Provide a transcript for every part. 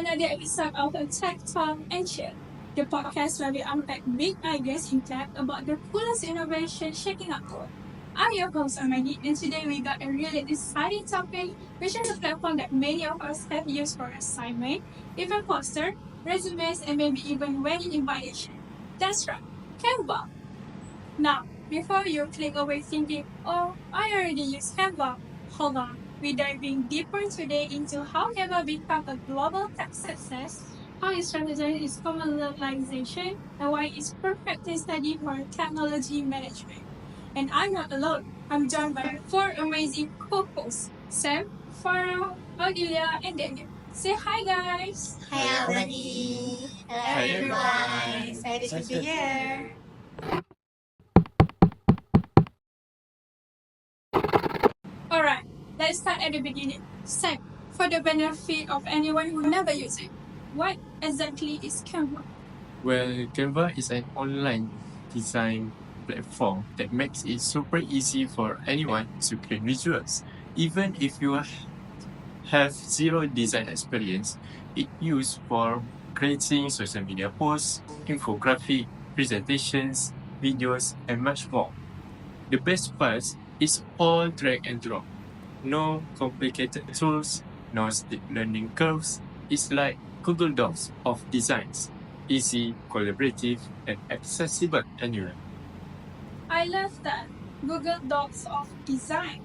another episode of the Techtalk and Chill, the podcast where we unpack big ideas in tech about the coolest innovation shaking up the world. I'm your host, AMANI, and today we got a really exciting topic, which is a platform that many of us have used for assignment, even poster, resumes, and maybe even wedding invitation. That's right, CANVA. Now, before you click away thinking, oh, I already use CANVA, hold on. We're diving deeper today into how CANVA become a global tech success, how it strategizes its commercialization, and why it's perfect case study for technology management. And I'm not alone. I'm joined by four amazing co-hosts, Sam, Farah, AUDILIA, and Daniel. Say hi, guys! Hi, everybody. Hello, everyone. Excited to be here. Alright, let's start at the beginning. Sam, for the benefit of anyone who never used it, what exactly is CANVA? Well, Canva is an online design platform that makes it super easy for anyone to create visuals. Even if you have zero design experience, it's used for creating social media posts, infographic, presentations, videos, and much more. The best part is all drag and drop. No complicated tools, no steep learning curves. It's like Google Docs of designs. Easy, collaborative, and accessible anywhere. I love that. Google Docs of design.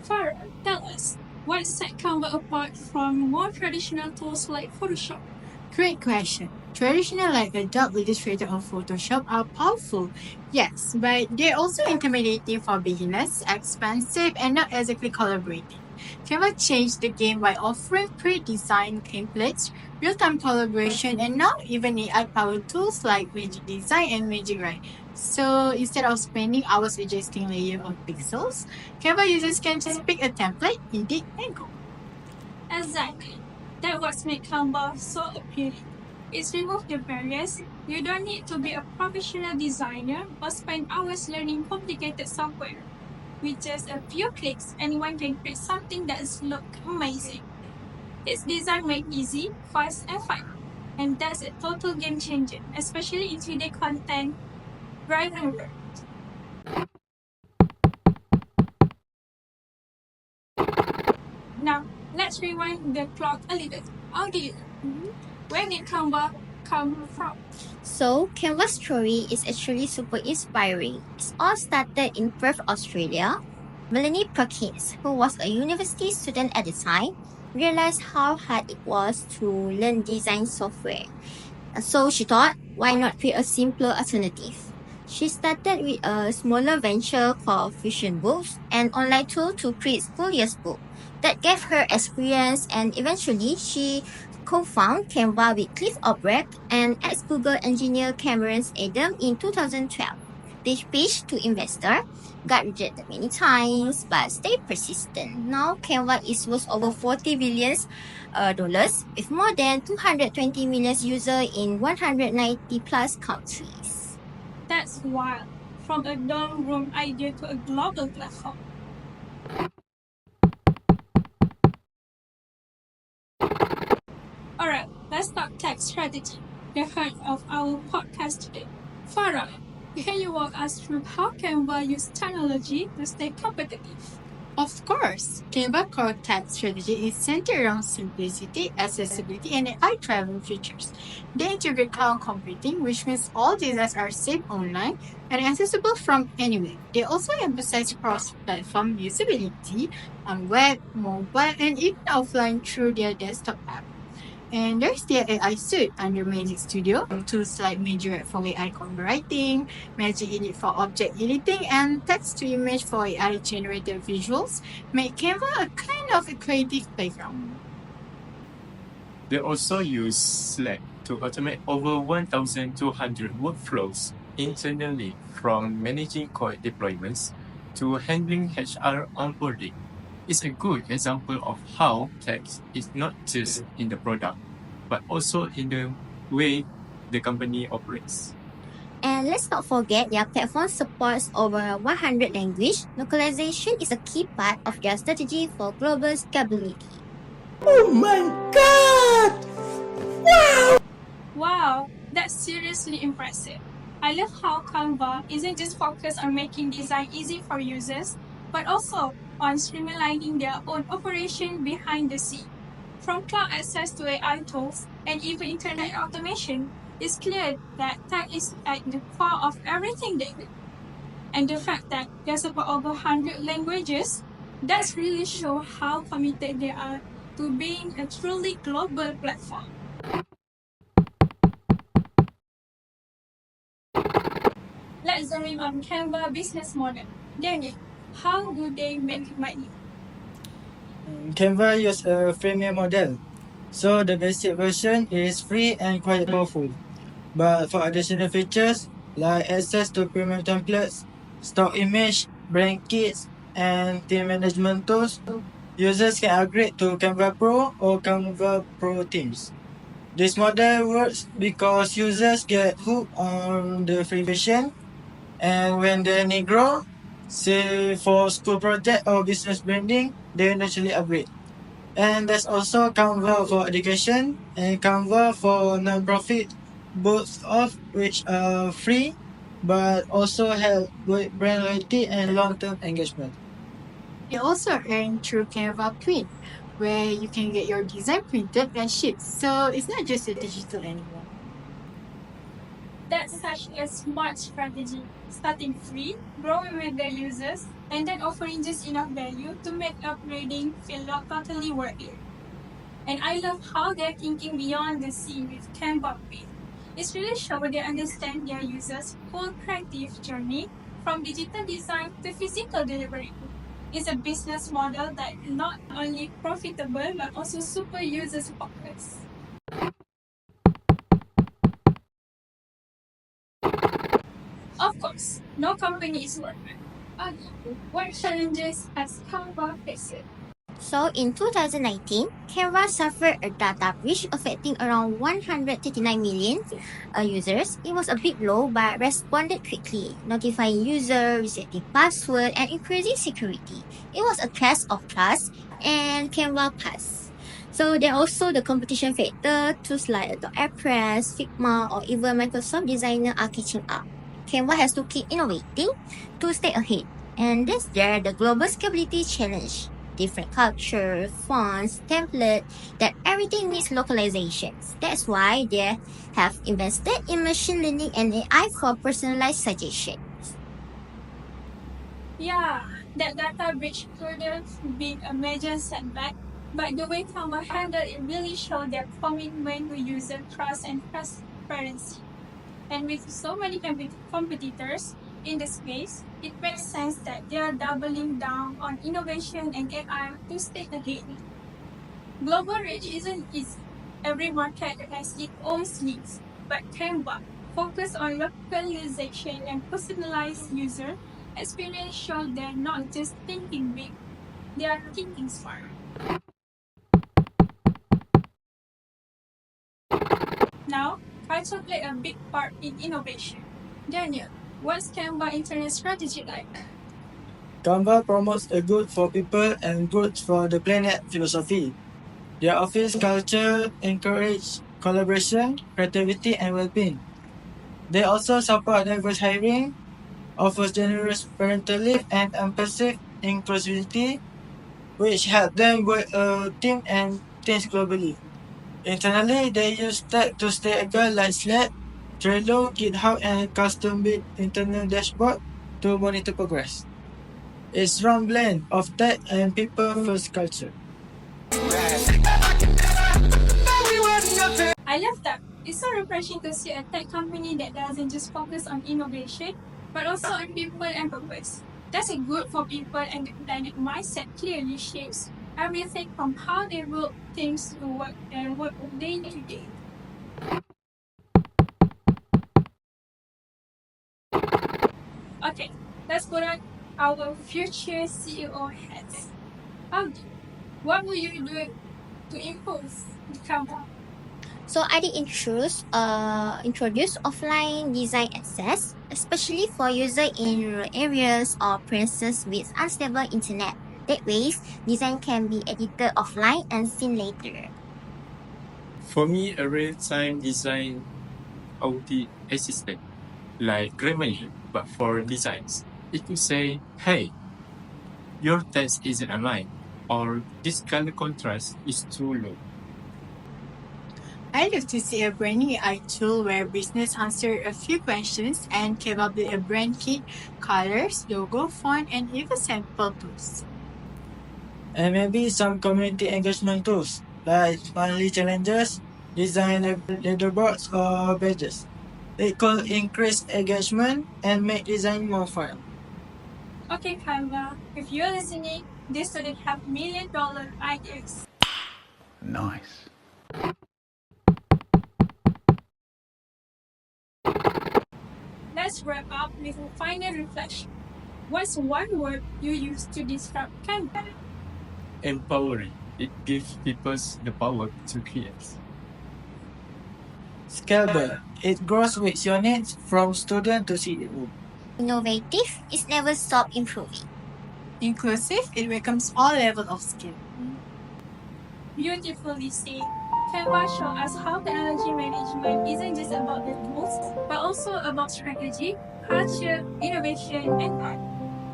Farah, tell us, what sets CANVA apart from more traditional tools like Photoshop? Great question. Traditional like Adobe Illustrator or Photoshop are powerful, yes, but they're also intimidating for beginners, expensive, and not exactly collaborating. Canva changed the game by offering pre-designed templates, real-time collaboration, and now even AI-powered tools like Magic Design and Magic Write. So instead of spending hours adjusting layers of pixels, Canva users can just pick a template, edit, and go. Exactly. That what makes CANVA so appealing. It's removed the barriers. You don't need to be a professional designer or spend hours learning complicated software. With just a few clicks, anyone can create something that looks amazing. It's designed made easy, fast, and fun. And that's a total game changer, especially in today's content driven world. Now, let's rewind the clock a little. How did you? Where did CANVA come from? So, Canva's story is actually super inspiring. It all started in Perth, Australia. Melanie Perkins, who was a university student at the time, realized how hard it was to learn design software. So she thought, why not create a simpler alternative? She started with a smaller venture called Fusion Books, an online tool to create full year's book. That gave her experience, and eventually she co-founded Canva with Cliff Albrecht and ex-Google engineer Cameron Adam in 2012. They pitched to investors, got rejected many times, but stayed persistent. Now Canva is worth over $40 billion with more than 220 million users in 190 plus countries. That's wild. From a dorm room idea to a global platform. Alright, let's talk tech strategy, the heart of our podcast today. Farah, can you walk us through how Canva use technology to stay competitive? Of course, Canva core tech strategy is centered around simplicity, accessibility, and AI-driven features. They integrate cloud computing, which means all designs are safe online and accessible from anywhere. They also emphasize cross-platform usability on web, mobile, and even offline through their desktop app. And there's their AI suite under Magic Studio, tools like Magic Write for AI copywriting, Magic Edit for object editing, and text to image for AI generated visuals make Canva a kind of a creative playground. They also use Slack to automate over 1,200 workflows internally, from managing code deployments to handling HR onboarding. It's a good example of how tech is not just in the product, but also in the way the company operates. And let's not forget their platform supports over 100 languages. Localization is a key part of their strategy for global scalability. Oh my god! That's seriously impressive. I love how CANVA isn't just focused on making design easy for users, but also on streamlining their own operation behind the scene. From cloud access to AI tools and even internet automation, it's clear that tech is at the core of everything they do. And the fact that there's about over 100 languages, that's really show how committed they are to being a truly global platform. Let's zoom in on Canva business model. Daniel, how do they make money? CANVA uses a freemium model. So the basic version is free and quite powerful. But for additional features like access to premium templates, stock image, brand kits, and team management tools, users can upgrade to Canva Pro or Canva Pro Teams. This model works because users get hooked on the free version, and when their need grow, say for school project or business branding, they naturally upgrade. And there's also Canva for education and Canva for non-profit, both of which are free, but also help with brand loyalty and long-term engagement. You also earn through Canva Print, where you can get your design printed and shipped. So it's not just a digital anymore. That's such a smart strategy. Starting free, growing with the users, and then offering just enough value to make upgrading feel totally worth it. And I love how they're thinking beyond the scene with Canva Print. It's really shows they understand their users' whole creative journey from digital design to physical delivery. It's a business model that is not only profitable but also super users focused. Of course, no company is perfect. What challenges has Canva faced? So in 2019, Canva suffered a data breach affecting around 139 million users. It was a bit low but responded quickly, notifying users, resetting password, and increasing security. It was a test of trust, and Canva passed. So there also the competition factor. Tools like Adobe Express, Figma, or even Microsoft Designer are catching up. Canva has to keep innovating to stay ahead. And that's there the global scalability challenge. Different culture, fonts, template, that everything needs localizations. That's why they have invested in machine learning and AI for personalized suggestions. Yeah, that data breach could have been a major setback, but the way Canva handled it really showed their commitment to user trust and transparency. And with so many competitors in the space, it makes sense that they are doubling down on innovation and AI to stay ahead. Global reach isn't easy. Every market has its own needs, but Canva focus on localization and personalized user experience show they're not just thinking big, they are thinking smart. Now, culture play a big part in innovation. Daniel, what's Canva internet strategy like? Canva promotes a good for people and good for the planet philosophy. Their office culture encourages collaboration, creativity, and well-being. They also support diverse hiring, offers generous parental leave, and emphasizes inclusivity, which help them work a team and teams globally. Internally, they use tech to stay agile like Slack, Trello, GitHub, and custom-built internal dashboard to monitor progress. It's strong blend of tech and people-first culture. I love that. It's so refreshing to see a tech company that doesn't just focus on innovation, but also on people and purpose. That's a good for people, and that mindset clearly shapes everything from how they build things to work and work day to day. Okay, let's put on our future CEO hats. Audi, what will you do to improve the company? So ID introduce offline design access, especially for users in rural areas or places with unstable internet. That ways, design can be edited offline and seen later. For me, a real-time design OT assistant, like Grammarly, but for designs. It could say, hey, your text isn't aligned, or this color contrast is too low. I love to see a brand new AI tool where business answer a few questions and came up with a brand kit, colors, logo, font, and even sample tools. And maybe some community engagement tools like monthly challenges, design leaderboards or badges. It could increase engagement and make design more fun. Okay, CANVA, if you're listening, this student have $1 million ideas. Nice. Let's wrap up with a final reflection. What's one word you use to describe CANVA? Empowering. It gives people the power to create. Scalable. It grows with your needs from student to CEO. Innovative is never stop improving. Inclusive, it welcomes all levels of skill. Beautifully said. CANVA shows us how technology management isn't just about the tools, but also about strategy, culture, innovation, and art.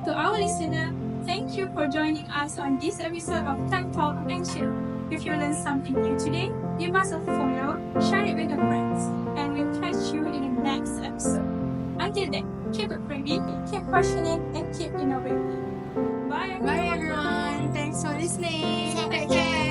To our listener, thank you for joining us on this episode of Techtalk and Chill. If you learned something new today, you must follow, share it with your friends, and we'll catch you in the next episode. Until then, keep it dreaming, keep questioning, and keep innovating. Bye, everyone. Bye everyone. Thanks for listening. Take care.